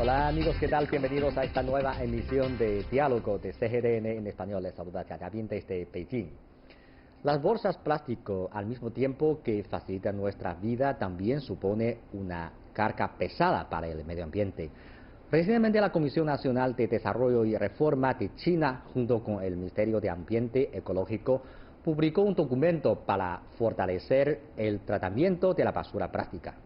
Hola amigos, ¿qué tal? Bienvenidos a esta nueva emisión de Diálogo de CGTN en español. Les saluda Yayabin desde Beijing. Las bolsas plástico, al mismo tiempo que facilitan nuestra vida, también supone una carga pesada para el medio ambiente. Recientemente la Comisión Nacional de Desarrollo y Reforma de China, junto con el Ministerio de Ambiente Ecológico, publicó un documento para fortalecer el tratamiento de la basura plástica.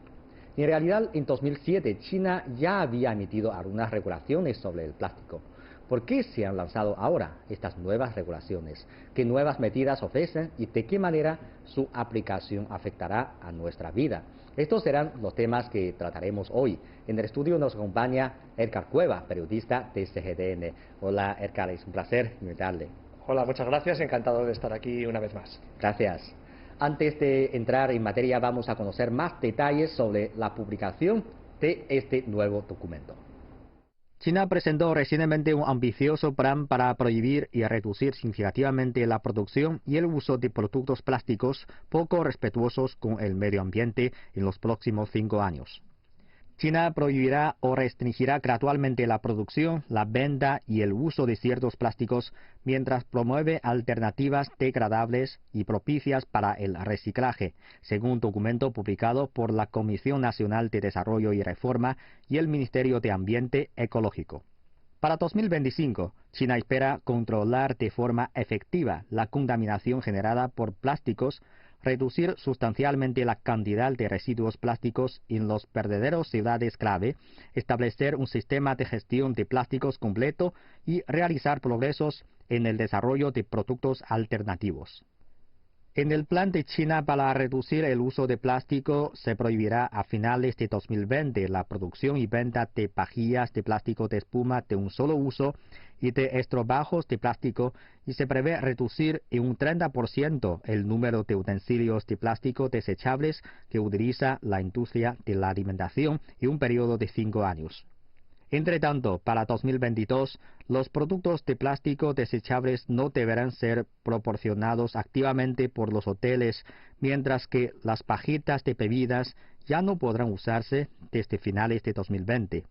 En realidad, en 2007, China ya había emitido algunas regulaciones sobre el plástico. ¿Por qué se han lanzado ahora estas nuevas regulaciones? ¿Qué nuevas medidas ofrecen y de qué manera su aplicación afectará a nuestra vida? Estos serán los temas que trataremos hoy. En el estudio nos acompaña Edgar Cueva, periodista de CGTN. Hola Edgar, es un placer invitarle. Hola, muchas gracias, encantado de estar aquí una vez más. Gracias. Antes de entrar en materia, vamos a conocer más detalles sobre la publicación de este nuevo documento. China presentó recientemente un ambicioso plan para prohibir y reducir significativamente la producción y el uso de productos plásticos poco respetuosos con el medio ambiente en los próximos 5 años. China prohibirá o restringirá gradualmente la producción, la venta y el uso de ciertos plásticos, mientras promueve alternativas degradables y propicias para el reciclaje, según un documento publicado por la Comisión Nacional de Desarrollo y Reforma y el Ministerio de Ambiente Ecológico. Para 2025, China espera controlar de forma efectiva la contaminación generada por plásticos, reducir sustancialmente la cantidad de residuos plásticos en los vertederos ciudades clave, establecer un sistema de gestión de plásticos completo y realizar progresos en el desarrollo de productos alternativos. En el plan de China para reducir el uso de plástico, se prohibirá a finales de 2020 la producción y venta de pajillas de plástico de espuma de un solo uso y de estrobajos de plástico, y se prevé reducir en un 30% el número de utensilios de plástico desechables que utiliza la industria de la alimentación en un periodo de 5 años. Entre tanto, para 2022, los productos de plástico desechables no deberán ser proporcionados activamente por los hoteles, mientras que las pajitas de bebidas ya no podrán usarse desde finales de 2020.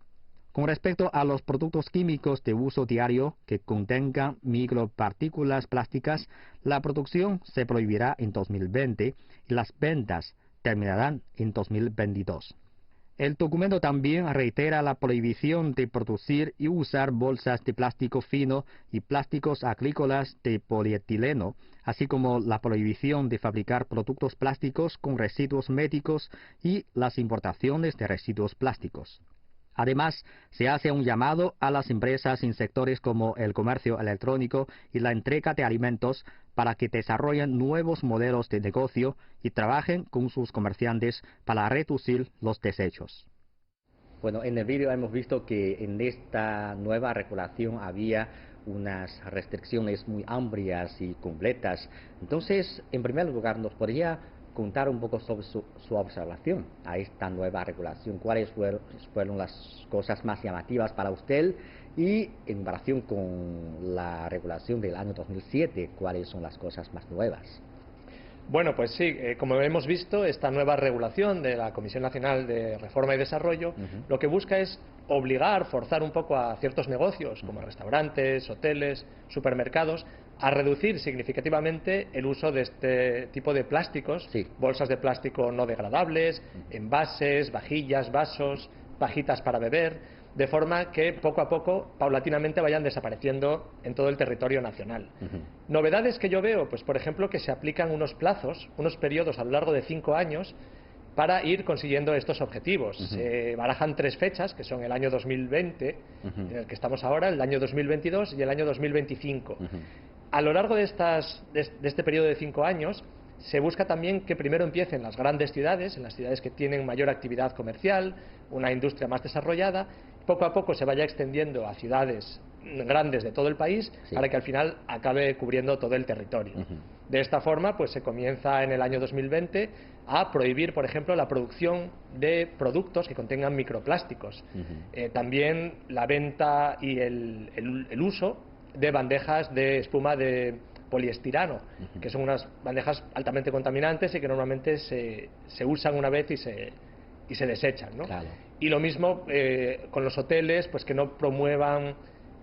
Con respecto a los productos químicos de uso diario que contengan micropartículas plásticas, la producción se prohibirá en 2020 y las ventas terminarán en 2022. El documento también reitera la prohibición de producir y usar bolsas de plástico fino y plásticos agrícolas de polietileno, así como la prohibición de fabricar productos plásticos con residuos médicos y las importaciones de residuos plásticos. Además, se hace un llamado a las empresas en sectores como el comercio electrónico y la entrega de alimentos para que desarrollen nuevos modelos de negocio y trabajen con sus comerciantes para reducir los desechos. Bueno, en el vídeo hemos visto que en esta nueva regulación había unas restricciones muy amplias y completas. Entonces, en primer lugar, ¿nos podría contar un poco sobre su observación a esta nueva regulación? ¿Cuáles fueron las cosas más llamativas para usted? Y en comparación con la regulación del año 2007, ¿cuáles son las cosas más nuevas? Bueno, pues sí, como hemos visto, esta nueva regulación de la Comisión Nacional de Reforma y Desarrollo lo que busca es obligar, forzar un poco a ciertos negocios, como restaurantes, hoteles, supermercados, a reducir significativamente el uso de este tipo de plásticos, bolsas de plástico no degradables, envases, vajillas, vasos, pajitas para beber, de forma que poco a poco, paulatinamente, vayan desapareciendo en todo el territorio nacional. Novedades que yo veo, pues por ejemplo, que se aplican unos plazos, unos periodos a lo largo de 5 años para ir consiguiendo estos objetivos. Se barajan 3 fechas, que son el año 2020, en el que estamos ahora, el año 2022 y el año 2025. A lo largo de este periodo de 5 años, se busca también que primero empiecen las grandes ciudades, en las ciudades que tienen mayor actividad comercial, una industria más desarrollada, poco a poco se vaya extendiendo a ciudades grandes de todo el país, para que al final acabe cubriendo todo el territorio. De esta forma, pues se comienza en el año 2020 a prohibir, por ejemplo, la producción de productos que contengan microplásticos. También la venta y el uso de bandejas de espuma de poliestirano, que son unas bandejas altamente contaminantes y que normalmente se usan una vez y se desechan, ¿no? Claro. Y lo mismo con los hoteles, pues que no promuevan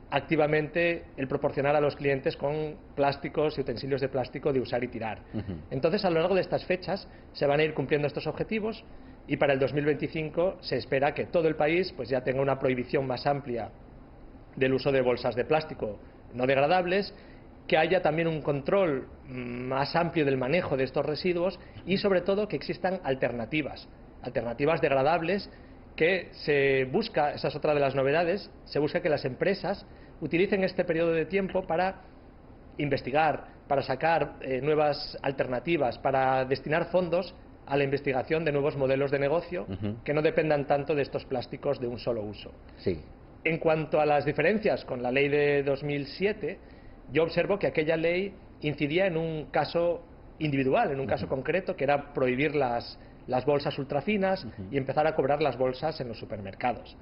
activamente el proporcionar a los clientes con plásticos y utensilios de plástico de usar y tirar. Entonces, a lo largo de estas fechas se van a ir cumpliendo estos objetivos y para el 2025 se espera que todo el país pues ya tenga una prohibición más amplia del uso de bolsas de plástico no degradables, que haya también un control más amplio del manejo de estos residuos y sobre todo que existan alternativas degradables, que se busca, esa es otra de las novedades, se busca que las empresas utilicen este periodo de tiempo para investigar, para sacar nuevas alternativas, para destinar fondos a la investigación de nuevos modelos de negocio que no dependan tanto de estos plásticos de un solo uso. Sí. En cuanto a las diferencias con la ley de 2007, yo observo que aquella ley incidía en un caso individual, en un caso concreto, que era prohibir las bolsas ultrafinas y empezar a cobrar las bolsas en los supermercados.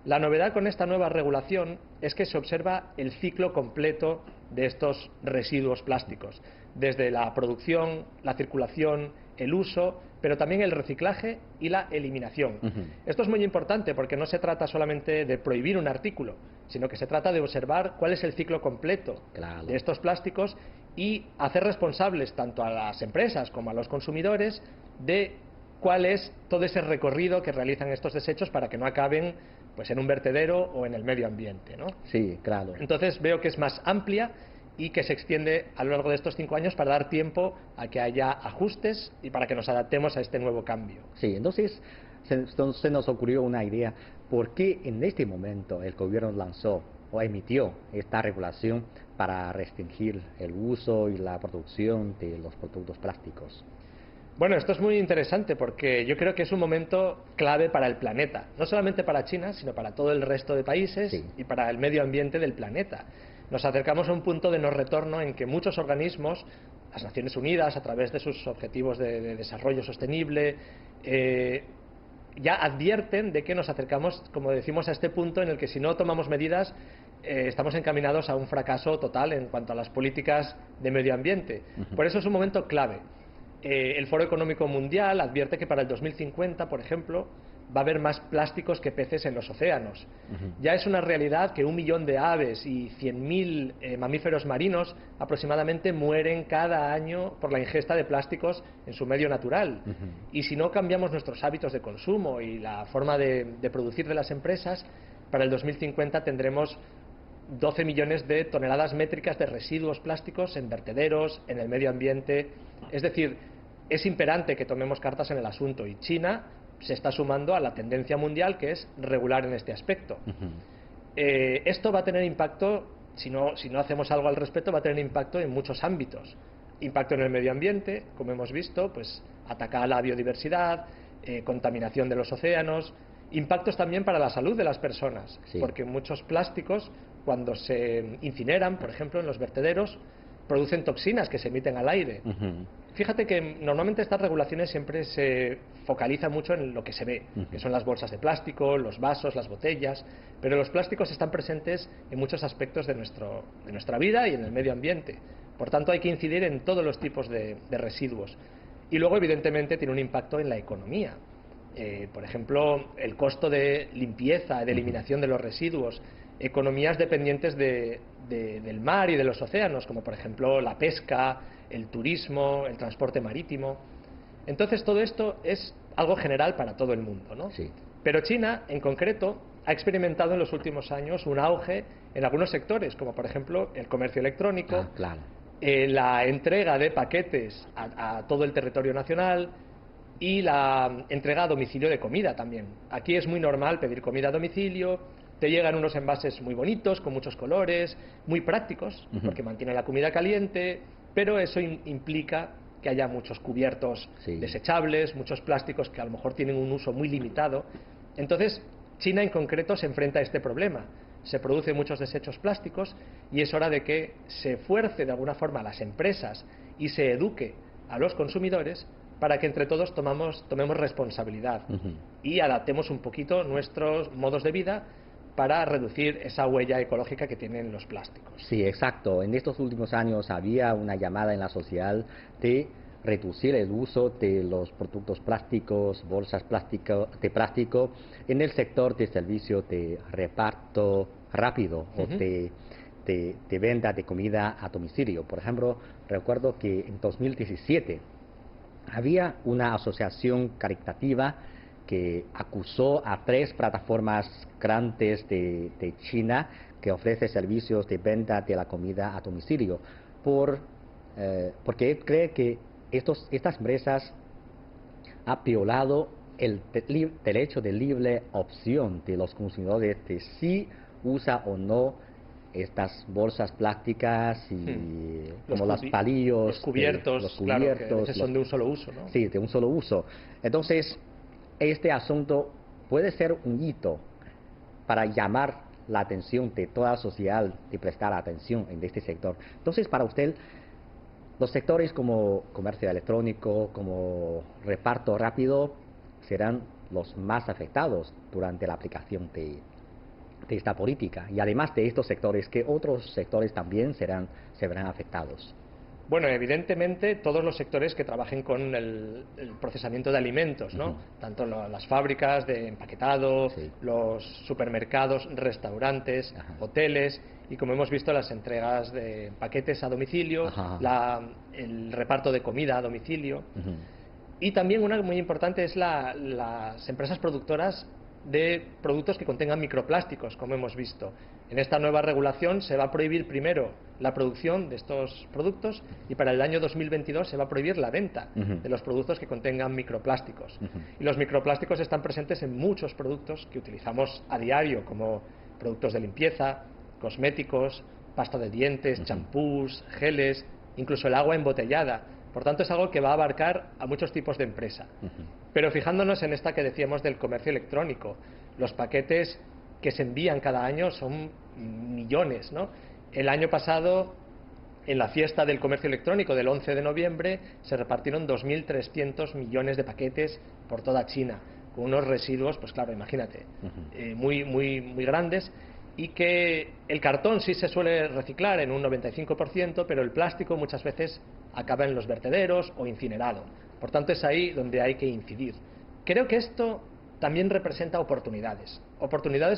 La novedad con esta nueva regulación es que se observa el ciclo completo de estos residuos plásticos, desde la producción, la circulación, el uso, pero también el reciclaje y la eliminación. Esto es muy importante porque no se trata solamente de prohibir un artículo, sino que se trata de observar cuál es el ciclo completo de estos plásticos y hacer responsables tanto a las empresas como a los consumidores de cuál es todo ese recorrido que realizan estos desechos para que no acaben pues en un vertedero o en el medio ambiente, ¿no? Sí, claro. Entonces veo que es más amplia y que se extiende a lo largo de estos 5 años para dar tiempo a que haya ajustes y para que nos adaptemos a este nuevo cambio. Sí, entonces se nos ocurrió una idea. ¿Por qué en este momento el gobierno lanzó o emitió esta regulación para restringir el uso y la producción de los productos plásticos? Bueno, esto es muy interesante porque yo creo que es un momento clave para el planeta, no solamente para China, sino para todo el resto de países y para el medio ambiente del planeta. Nos acercamos a un punto de no retorno en que muchos organismos, las Naciones Unidas, a través de sus objetivos de desarrollo sostenible, ya advierten de que nos acercamos, como decimos, a este punto en el que si no tomamos medidas estamos encaminados a un fracaso total en cuanto a las políticas de medio ambiente. Por eso es un momento clave. El Foro Económico Mundial advierte que para el 2050, por ejemplo, va a haber más plásticos que peces en los océanos. Ya es una realidad que 1 millón de aves y 100.000 mamíferos marinos aproximadamente mueren cada año por la ingesta de plásticos en su medio natural. Y si no cambiamos nuestros hábitos de consumo y la forma de producir de las empresas, para el 2050 tendremos 12 millones de toneladas métricas de residuos plásticos en vertederos, en el medio ambiente. Es decir, es imperante que tomemos cartas en el asunto y China se está sumando a la tendencia mundial que es regular en este aspecto. Esto va a tener impacto, si no hacemos algo al respecto, va a tener impacto en muchos ámbitos. Impacto en el medio ambiente, como hemos visto, pues ataca a la biodiversidad, contaminación de los océanos, impactos también para la salud de las personas, porque muchos plásticos, cuando se incineran, por ejemplo, en los vertederos, producen toxinas que se emiten al aire. Fíjate que normalmente estas regulaciones siempre se focalizan mucho en lo que se ve, que son las bolsas de plástico, los vasos, las botellas, pero los plásticos están presentes en muchos aspectos de nuestra vida y en el medio ambiente. Por tanto, hay que incidir en todos los tipos de residuos. Y luego, evidentemente, tiene un impacto en la economía. Por ejemplo, el costo de limpieza, de eliminación de los residuos, economías dependientes del mar y de los océanos, como por ejemplo la pesca, el turismo, el transporte marítimo. Entonces todo esto es algo general para todo el mundo, ¿no? Pero China, en concreto, ha experimentado en los últimos años un auge en algunos sectores, como por ejemplo el comercio electrónico, la entrega de paquetes a todo el territorio nacional y la entrega a domicilio de comida también. Aquí es muy normal pedir comida a domicilio. Te llegan unos envases muy bonitos, con muchos colores, muy prácticos, porque mantienen la comida caliente, pero eso implica que haya muchos cubiertos desechables, muchos plásticos que a lo mejor tienen un uso muy limitado. Entonces, China en concreto se enfrenta a este problema. Se producen muchos desechos plásticos y es hora de que se fuerce de alguna forma a las empresas y se eduque a los consumidores para que entre todos tomemos responsabilidad y adaptemos un poquito nuestros modos de vida para reducir esa huella ecológica que tienen los plásticos. Sí, exacto. En estos últimos años había una llamada en la sociedad de reducir el uso de los productos plásticos, bolsas de plástico en el sector de servicios de reparto rápido o de venta de comida a domicilio. Por ejemplo, recuerdo que en 2017 había una asociación caritativa que acusó a 3 plataformas grandes de China que ofrece servicios de venta de la comida a domicilio porque cree que estas empresas han violado el derecho de libre opción de los consumidores de si usa o no estas bolsas plásticas y como los palillos, los cubiertos, claro, que a veces son de un solo uso, ¿no? Sí, de un solo uso. Entonces, este asunto puede ser un hito para llamar la atención de toda la sociedad y prestar atención en este sector. Entonces, para usted, los sectores como comercio electrónico, como reparto rápido, serán los más afectados durante la aplicación de esta política. Y además de estos sectores, ¿qué otros sectores también se verán afectados? Bueno, evidentemente todos los sectores que trabajen con el procesamiento de alimentos, ¿no? Tanto las fábricas de empaquetado, los supermercados, restaurantes, hoteles y, como hemos visto, las entregas de paquetes a domicilio, el reparto de comida a domicilio. Y también una muy importante es las empresas productoras de productos que contengan microplásticos, como hemos visto. En esta nueva regulación se va a prohibir primero la producción de estos productos y para el año 2022 se va a prohibir la venta de los productos que contengan microplásticos. Y los microplásticos están presentes en muchos productos que utilizamos a diario, como productos de limpieza, cosméticos, pasta de dientes, champús, geles, incluso el agua embotellada. Por tanto, es algo que va a abarcar a muchos tipos de empresa. Pero fijándonos en esta que decíamos del comercio electrónico, los paquetes que se envían cada año son millones, ¿no? El año pasado, en la fiesta del comercio electrónico del 11 de noviembre, se repartieron 2.300 millones de paquetes por toda China, con unos residuos, pues claro, imagínate, muy grandes, y que el cartón sí se suele reciclar en un 95%, pero el plástico muchas veces acaba en los vertederos o incinerado. Por tanto, es ahí donde hay que incidir. Creo que esto también representa oportunidades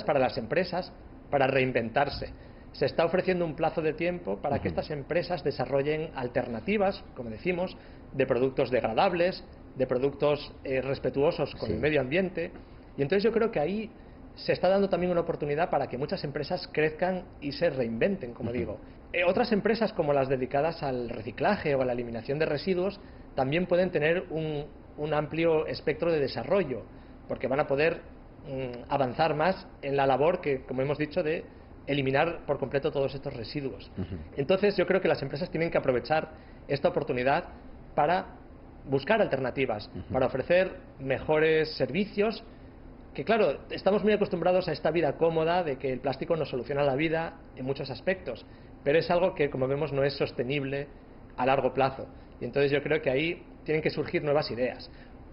para las empresas, para reinventarse. Se está ofreciendo un plazo de tiempo para que estas empresas desarrollen alternativas, como decimos, de productos degradables, de productos respetuosos con el medio ambiente. Y entonces yo creo que ahí se está dando también una oportunidad para que muchas empresas crezcan y se reinventen, como digo. Otras empresas, como las dedicadas al reciclaje o a la eliminación de residuos, también pueden tener un amplio espectro de desarrollo, porque van a poder avanzar más en la labor que, como hemos dicho, de eliminar por completo todos estos residuos. Entonces yo creo que las empresas tienen que aprovechar esta oportunidad para buscar alternativas, para ofrecer mejores servicios, que claro, estamos muy acostumbrados a esta vida cómoda de que el plástico nos soluciona la vida en muchos aspectos, pero es algo que, como vemos, no es sostenible a largo plazo. Y entonces yo creo que ahí tienen que surgir nuevas ideas.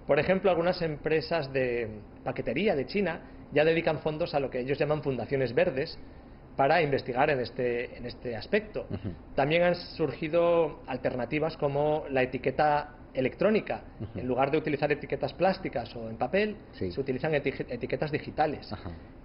Por ejemplo, algunas empresas de paquetería de China ya dedican fondos a lo que ellos llaman fundaciones verdes para investigar en este aspecto. También han surgido alternativas como la etiqueta electrónica. En lugar de utilizar etiquetas plásticas o en papel, se utilizan etiquetas digitales.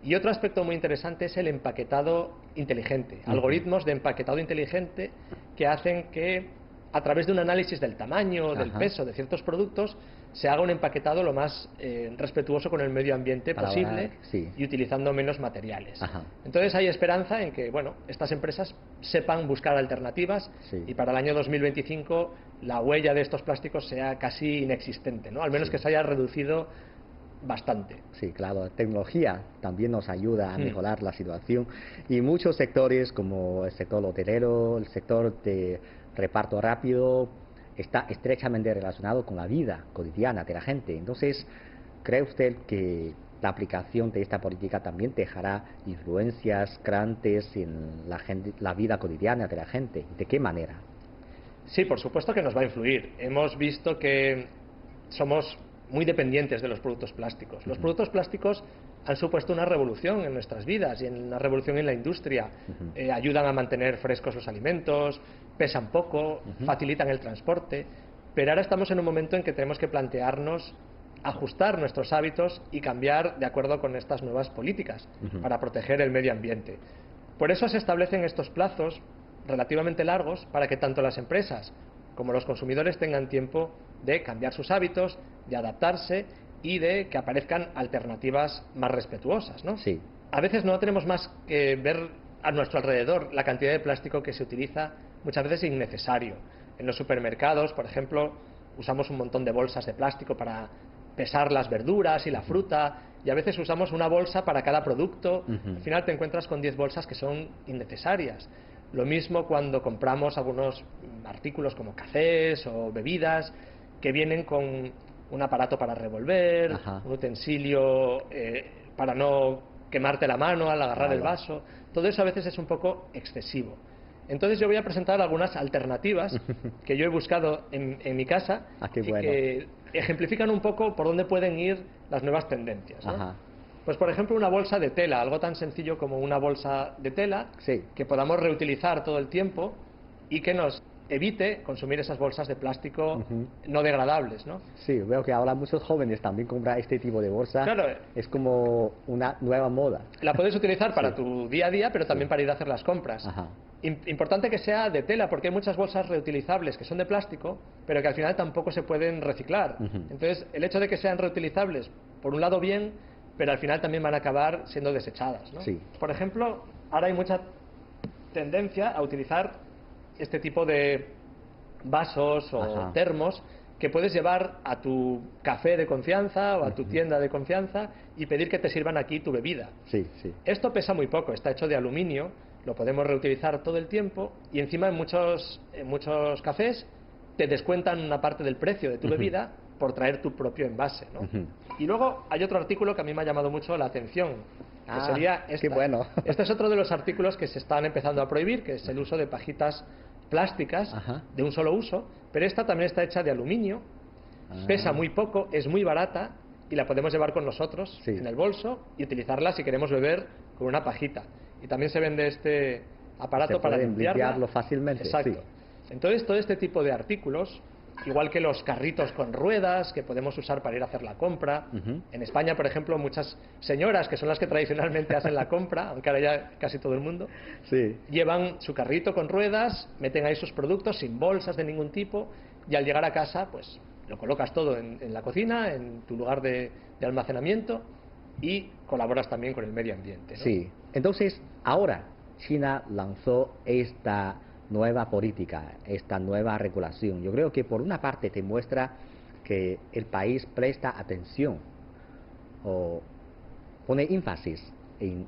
Y otro aspecto muy interesante es el empaquetado inteligente, algoritmos de empaquetado inteligente que hacen que, a través de un análisis del tamaño, del peso de ciertos productos, se haga un empaquetado lo más respetuoso con el medio ambiente posible y utilizando menos materiales. Entonces hay esperanza en que, bueno, estas empresas sepan buscar alternativas y para el año 2025 la huella de estos plásticos sea casi inexistente, ¿no? Al menos que se haya reducido bastante. Sí, claro, la tecnología también nos ayuda a mejorar la situación y muchos sectores como el sector hotelero, el sector de reparto rápido, está estrechamente relacionado con la vida cotidiana de la gente. Entonces, ¿cree usted que la aplicación de esta política también dejará influencias grandes en la vida cotidiana de la gente? ¿De qué manera? Sí, por supuesto que nos va a influir. Hemos visto que somos muy dependientes de los productos plásticos. Los productos plásticos han supuesto una revolución en nuestras vidas y una revolución en la industria. Ayudan a mantener frescos los alimentos, pesan poco, facilitan el transporte, Pero ahora estamos en un momento en que tenemos que plantearnos ajustar nuestros hábitos y cambiar de acuerdo con estas nuevas políticas para proteger el medio ambiente. Por eso se establecen estos plazos relativamente largos para que tanto las empresas como los consumidores tengan tiempo de cambiar sus hábitos, de adaptarse y de que aparezcan alternativas más respetuosas, ¿no? Sí. A veces no tenemos más que ver a nuestro alrededor la cantidad de plástico que se utiliza, muchas veces innecesario. En los supermercados, por ejemplo, usamos un montón de bolsas de plástico para pesar las verduras y la fruta, y a veces usamos una bolsa para cada producto. Al final te encuentras con 10 bolsas que son innecesarias. Lo mismo cuando compramos algunos artículos como cafés o bebidas que vienen con un aparato para revolver, un utensilio para no quemarte la mano al agarrar el vaso. Todo eso a veces es un poco excesivo. Entonces yo voy a presentar algunas alternativas que yo he buscado en mi casa y que ejemplifican un poco por dónde pueden ir las nuevas tendencias, ¿no? Pues por ejemplo una bolsa de tela, algo tan sencillo como una bolsa de tela que podamos reutilizar todo el tiempo y que nos evite consumir esas bolsas de plástico no degradables, ¿no? Sí, veo que ahora muchos jóvenes también compran este tipo de bolsa. Claro, es como una nueva moda. La puedes utilizar para tu día a día, pero también para ir a hacer las compras. Importante que sea de tela, porque hay muchas bolsas reutilizables que son de plástico, pero que al final tampoco se pueden reciclar. Entonces, el hecho de que sean reutilizables, por un lado bien, pero al final también van a acabar siendo desechadas, ¿no? Por ejemplo, ahora hay mucha tendencia a utilizar este tipo de vasos o termos que puedes llevar a tu café de confianza o a tu tienda de confianza y pedir que te sirvan aquí tu bebida. Esto pesa muy poco, está hecho de aluminio, lo podemos reutilizar todo el tiempo y encima en muchos cafés te descuentan una parte del precio de tu bebida por traer tu propio envase, ¿no? Y luego hay otro artículo que a mí me ha llamado mucho la atención, que sería esta. Qué bueno. Este es otro de los artículos que se están empezando a prohibir, que es el uso de pajitas plásticas de un solo uso, pero esta también está hecha de aluminio, pesa muy poco, es muy barata y la podemos llevar con nosotros en el bolso y utilizarla si queremos beber con una pajita. Y también se vende este aparato para limpiarlo fácilmente. Exacto. Entonces todo este tipo de artículos, igual que los carritos con ruedas que podemos usar para ir a hacer la compra. En España, por ejemplo, muchas señoras, que son las que tradicionalmente hacen la compra, aunque ahora ya casi todo el mundo, llevan su carrito con ruedas, meten ahí sus productos sin bolsas de ningún tipo y al llegar a casa, pues lo colocas todo en la cocina, en tu lugar de almacenamiento y colaboras también con el medio ambiente, ¿no? Sí. Entonces, ahora China lanzó esta nueva política, esta nueva regulación. Yo creo que por una parte te muestra que el país presta atención o pone énfasis en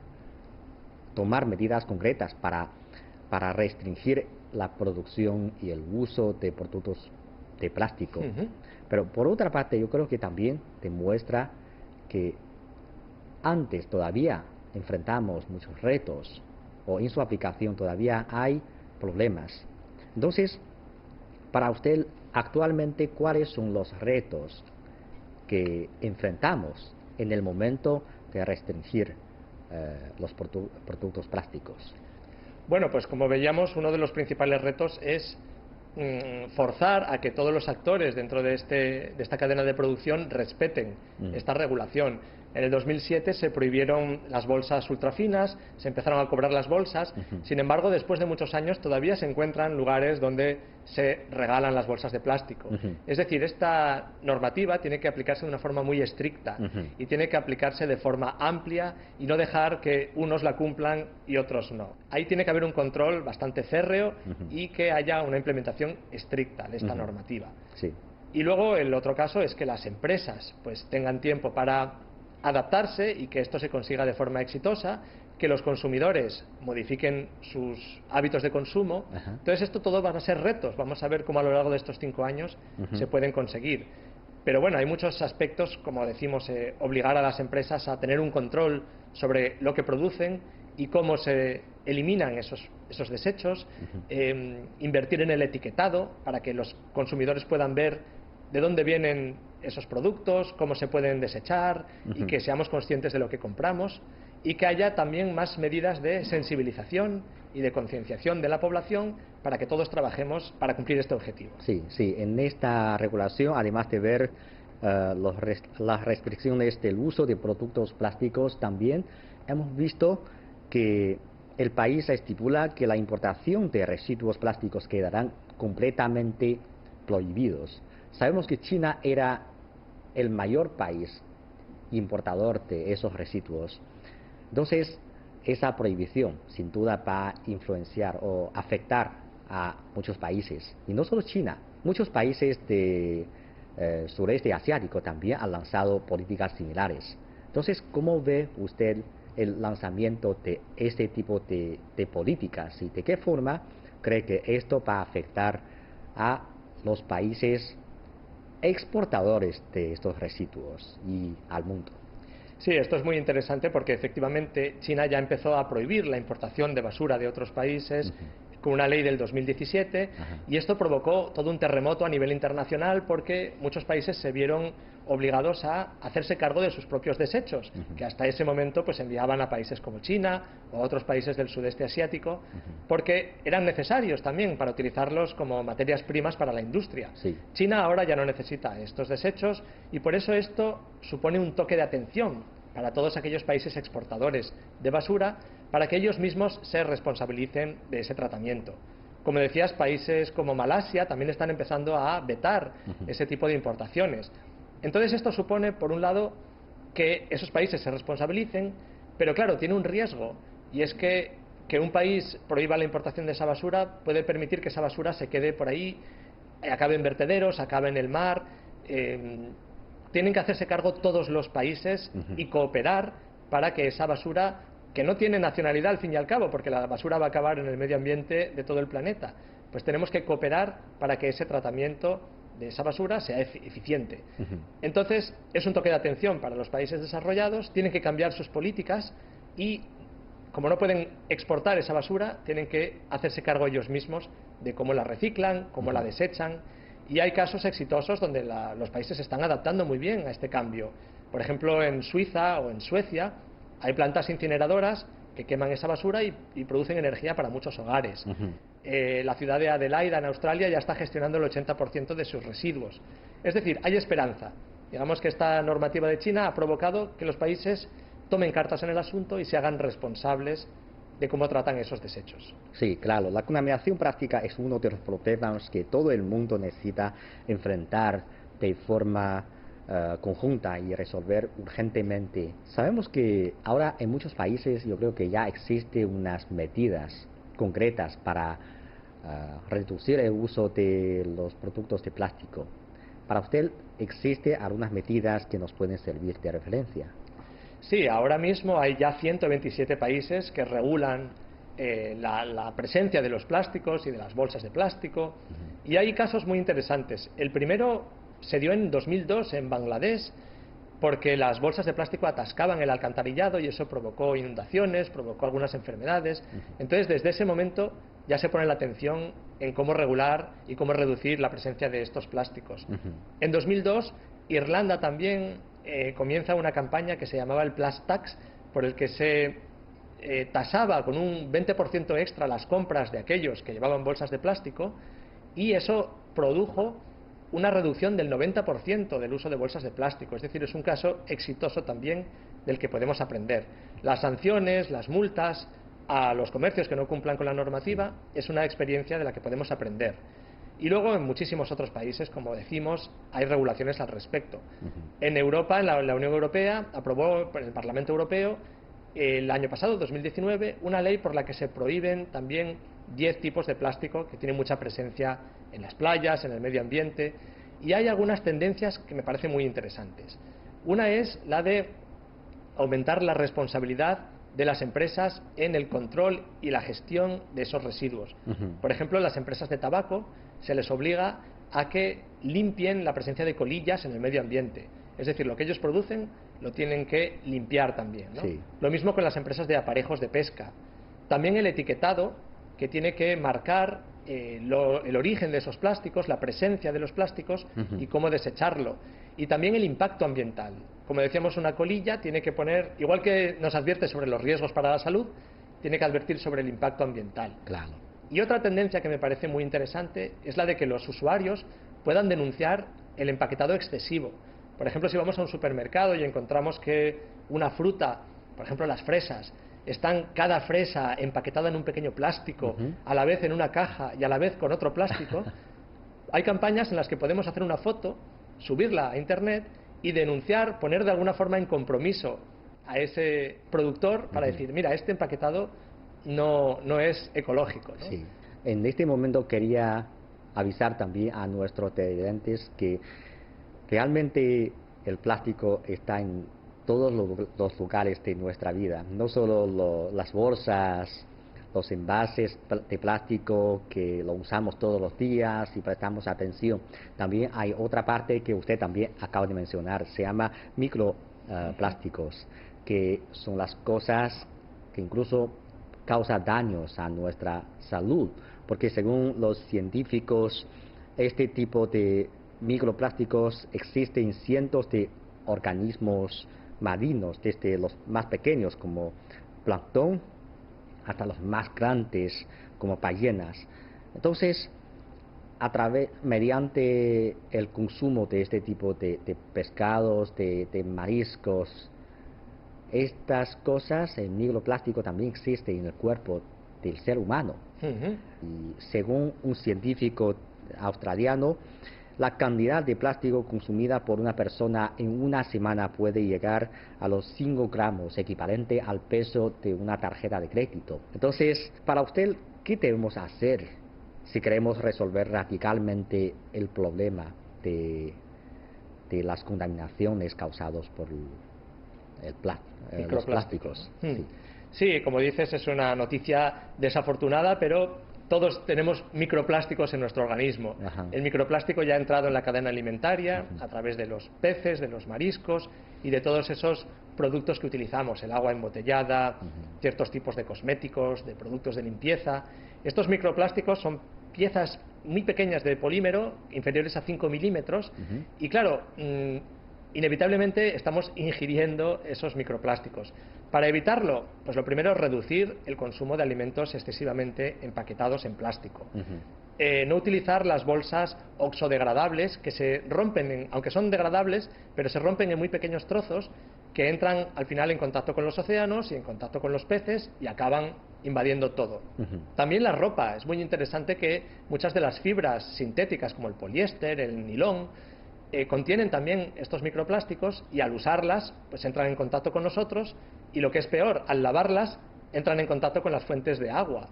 tomar medidas concretas para restringir la producción y el uso de productos de plástico. Pero por otra parte yo creo que también te muestra que antes todavía enfrentamos muchos retos o en su aplicación todavía hay problemas. Entonces, para usted, actualmente, ¿cuáles son los retos que enfrentamos en el momento de restringir los productos plásticos? Bueno, pues como veíamos, uno de los principales retos es forzar a que todos los actores dentro de esta cadena de producción respeten esta regulación. En el 2007 se prohibieron las bolsas ultrafinas, se empezaron a cobrar las bolsas. Sin embargo, después de muchos años todavía se encuentran lugares donde se regalan las bolsas de plástico. Es decir, esta normativa tiene que aplicarse de una forma muy estricta y tiene que aplicarse de forma amplia y no dejar que unos la cumplan y otros no. Ahí tiene que haber un control bastante férreo y que haya una implementación estricta de esta normativa. Y luego el otro caso es que las empresas pues tengan tiempo para adaptarse y que esto se consiga de forma exitosa, que los consumidores modifiquen sus hábitos de consumo. Entonces esto todo van a ser retos, vamos a ver cómo a lo largo de estos 5 años se pueden conseguir. Pero bueno, hay muchos aspectos, como decimos, obligar a las empresas a tener un control sobre lo que producen y cómo se eliminan esos desechos, invertir en el etiquetado para que los consumidores puedan ver de dónde vienen esos productos, cómo se pueden desechar y que seamos conscientes de lo que compramos y que haya también más medidas de sensibilización y de concienciación de la población para que todos trabajemos para cumplir este objetivo. Sí, sí, en esta regulación, además de ver las restricciones del uso de productos plásticos, también hemos visto que el país estipula que la importación de residuos plásticos quedarán completamente prohibidos. Sabemos que China era el mayor país importador de esos residuos. Entonces, esa prohibición sin duda va a influenciar o afectar a muchos países. Y no solo China, muchos países de sureste asiático también han lanzado políticas similares. Entonces, ¿cómo ve usted el lanzamiento de este tipo de políticas y de qué forma cree que esto va a afectar a los países exportadores de estos residuos y al mundo? Sí, esto es muy interesante porque efectivamente China ya empezó a prohibir la importación de basura de otros países con una ley del 2017 y esto provocó todo un terremoto a nivel internacional porque muchos países se vieron obligados a hacerse cargo de sus propios desechos, que hasta ese momento pues enviaban a países como China o a otros países del sudeste asiático, porque eran necesarios también para utilizarlos como materias primas para la industria. Sí. China ahora ya no necesita estos desechos y por eso esto supone un toque de atención para todos aquellos países exportadores de basura, para que ellos mismos se responsabilicen de ese tratamiento. Como decías, países como Malasia también están empezando a vetar ese tipo de importaciones. Entonces esto supone, por un lado, que esos países se responsabilicen, pero claro, tiene un riesgo, y es que un país prohíba la importación de esa basura puede permitir que esa basura se quede por ahí, acabe en vertederos, acabe en el mar. Tienen que hacerse cargo todos los países y cooperar para que esa basura, que no tiene nacionalidad al fin y al cabo, porque la basura va a acabar en el medio ambiente de todo el planeta, pues tenemos que cooperar para que ese tratamiento de esa basura sea eficiente. Entonces, es un toque de atención para los países desarrollados, tienen que cambiar sus políticas y, como no pueden exportar esa basura, tienen que hacerse cargo ellos mismos de cómo la reciclan, cómo la desechan. Y hay casos exitosos donde los países se están adaptando muy bien a este cambio. Por ejemplo, en Suiza o en Suecia hay plantas incineradoras que queman esa basura y producen energía para muchos hogares. La ciudad de Adelaida, en Australia, ya está gestionando el 80% de sus residuos. Es decir, hay esperanza. Digamos que esta normativa de China ha provocado que los países tomen cartas en el asunto y se hagan responsables de cómo tratan esos desechos. Sí, claro, la contaminación plástica es uno de los problemas que todo el mundo necesita enfrentar de forma conjunta y resolver urgentemente. Sabemos que ahora en muchos países yo creo que ya existen unas medidas concretas para reducir el uso de los productos de plástico. Para usted, ¿existen algunas medidas que nos pueden servir de referencia? Sí, ahora mismo hay ya 127 países que regulan la presencia de los plásticos y de las bolsas de plástico, y hay casos muy interesantes. El primero se dio en 2002 en Bangladesh, porque las bolsas de plástico atascaban el alcantarillado y eso provocó inundaciones, provocó algunas enfermedades. Entonces, desde ese momento ya se pone la atención en cómo regular y cómo reducir la presencia de estos plásticos. En 2002, Irlanda también comienza una campaña que se llamaba el Plus Tax, por el que se tasaba con un 20% extra las compras de aquellos que llevaban bolsas de plástico, y eso produjo una reducción del 90% del uso de bolsas de plástico. Es decir, es un caso exitoso también del que podemos aprender. Las sanciones, las multas a los comercios que no cumplan con la normativa es una experiencia de la que podemos aprender. Y luego en muchísimos otros países, como decimos, hay regulaciones al respecto. En Europa, en la Unión Europea, aprobó el Parlamento Europeo el año pasado, 2019, una ley por la que se prohíben también 10 tipos de plástico que tienen mucha presencia en las playas, en el medio ambiente, y hay algunas tendencias que me parecen muy interesantes. Una es la de aumentar la responsabilidad de las empresas en el control y la gestión de esos residuos. Por ejemplo, las empresas de tabaco se les obliga a que limpien la presencia de colillas en el medio ambiente. Es decir, lo que ellos producen lo tienen que limpiar también, ¿no? Sí. Lo mismo con las empresas de aparejos de pesca. También el etiquetado, que tiene que marcar el origen de esos plásticos, la presencia de los plásticos y cómo desecharlo. Y también el impacto ambiental. Como decíamos, una colilla tiene que poner, igual que nos advierte sobre los riesgos para la salud, tiene que advertir sobre el impacto ambiental. Claro. Y otra tendencia que me parece muy interesante es la de que los usuarios puedan denunciar el empaquetado excesivo. Por ejemplo, si vamos a un supermercado y encontramos que una fruta, por ejemplo las fresas, están cada fresa empaquetada en un pequeño plástico, a la vez en una caja y a la vez con otro plástico, hay campañas en las que podemos hacer una foto, subirla a internet y denunciar, poner de alguna forma en compromiso a ese productor para decir, mira, este empaquetado no es ecológico, ¿no? Sí. En este momento quería avisar también a nuestros televidentes que realmente el plástico está en todos los lugares de nuestra vida, no solo las bolsas, los envases de plástico que lo usamos todos los días y prestamos atención. También hay otra parte que usted también acaba de mencionar, se llama microplásticos, que son las cosas que incluso causan daños a nuestra salud, porque según los científicos, este tipo de microplásticos existen en cientos de organismos marinos, desde los más pequeños como plancton hasta los más grandes como ballenas. Entonces, mediante el consumo de este tipo de pescados, de mariscos, estas cosas, el microplástico también existe en el cuerpo del ser humano. Y según un científico australiano, la cantidad de plástico consumida por una persona en una semana puede llegar a los 5 gramos, equivalente al peso de una tarjeta de crédito. Entonces, para usted, ¿qué debemos hacer si queremos resolver radicalmente el problema de las contaminaciones causadas por los plásticos? Sí, como dices, es una noticia desafortunada, pero todos tenemos microplásticos en nuestro organismo. El microplástico ya ha entrado en la cadena alimentaria a través de los peces, de los mariscos y de todos esos productos que utilizamos, el agua embotellada, ciertos tipos de cosméticos, de productos de limpieza. Estos microplásticos son piezas muy pequeñas de polímero, inferiores a 5 milímetros, y claro, inevitablemente estamos ingiriendo esos microplásticos. Para evitarlo, pues lo primero es reducir el consumo de alimentos excesivamente empaquetados en plástico. No utilizar las bolsas oxodegradables que se rompen, aunque son degradables, pero se rompen en muy pequeños trozos que entran al final en contacto con los océanos y en contacto con los peces y acaban invadiendo todo. También la ropa. Es muy interesante que muchas de las fibras sintéticas como el poliéster, el nilón, contienen también estos microplásticos y al usarlas pues entran en contacto con nosotros y lo que es peor, al lavarlas entran en contacto con las fuentes de agua.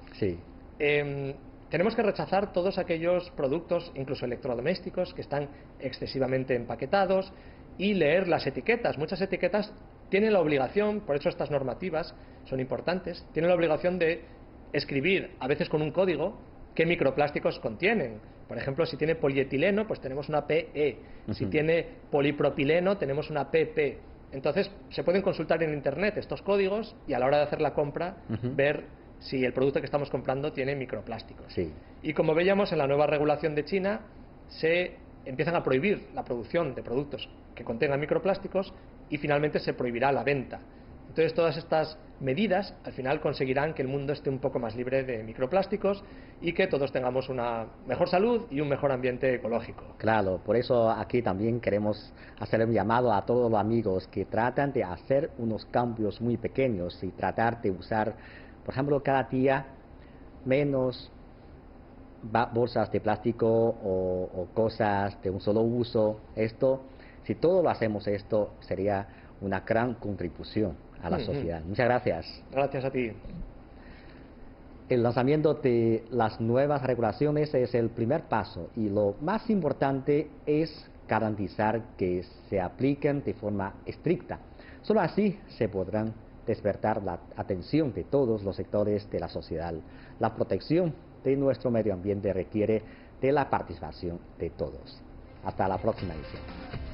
Tenemos que rechazar todos aquellos productos, incluso electrodomésticos, que están excesivamente empaquetados y leer las etiquetas. Muchas etiquetas tienen la obligación, por eso estas normativas son importantes, tienen la obligación de escribir, a veces con un código, qué microplásticos contienen. Por ejemplo, si tiene polietileno, pues tenemos una PE. Si tiene polipropileno, tenemos una PP. Entonces, se pueden consultar en Internet estos códigos y a la hora de hacer la compra, ver si el producto que estamos comprando tiene microplásticos. Y como veíamos en la nueva regulación de China, se empiezan a prohibir la producción de productos que contengan microplásticos y finalmente se prohibirá la venta. Entonces todas estas medidas al final conseguirán que el mundo esté un poco más libre de microplásticos y que todos tengamos una mejor salud y un mejor ambiente ecológico. Claro, por eso aquí también queremos hacer un llamado a todos los amigos que tratan de hacer unos cambios muy pequeños y tratar de usar, por ejemplo, cada día menos bolsas de plástico o cosas de un solo uso. Si todos lo hacemos esto, sería una gran contribución a la sociedad. Muchas gracias. Gracias a ti. El lanzamiento de las nuevas regulaciones es el primer paso y lo más importante es garantizar que se apliquen de forma estricta. Solo así se podrán despertar la atención de todos los sectores de la sociedad. La protección de nuestro medio ambiente requiere de la participación de todos. Hasta la próxima edición.